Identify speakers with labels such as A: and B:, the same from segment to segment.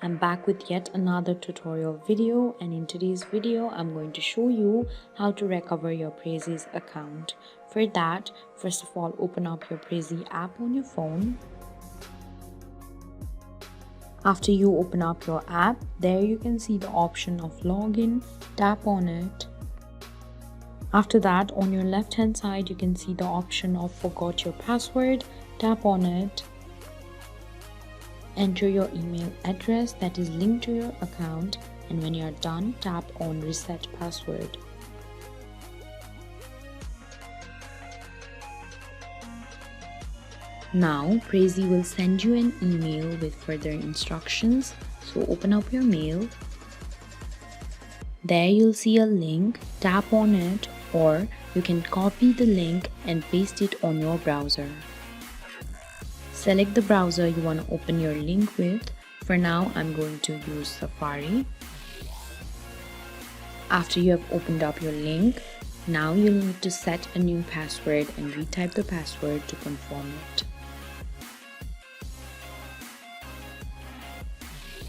A: I'm back with yet another tutorial video, and in today's video I'm going to show you how to recover your Prezi account. For that, first of all, open up your Prezi app on your phone. After you open up your app, there you can see the option of login. Tap on it. After that, on your left hand side you can see the option of forgot your password. Tap on it. Enter your email address that is linked to your account, and when you are done, tap on reset password. Now Prezi will send you an email with further instructions, so open up your mail. There you'll see a link. Tap on it, or you can copy the link and paste it on your browser. Select the browser you want to open your link with. For now, I'm going to use Safari. After you have opened up your link, now you'll need to set a new password and retype the password to confirm it.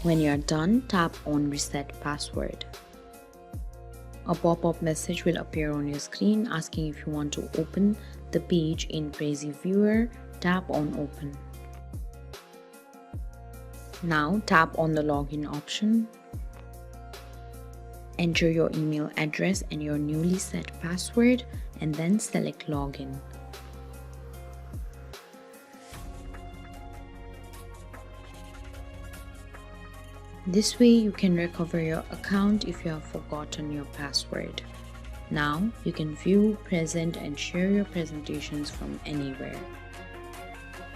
A: When you're done, tap on Reset Password. A pop-up message will appear on your screen asking if you want to open the page in Prezi Viewer. Tap on Open. Now tap on the login option. Enter your email address and your newly set password, and then select Login. This way you can recover your account if you have forgotten your password. Now you can view, present, and share your presentations from anywhere.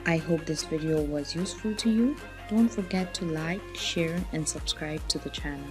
A: I hope this video was useful to you. Don't forget to like, share, and subscribe to the channel.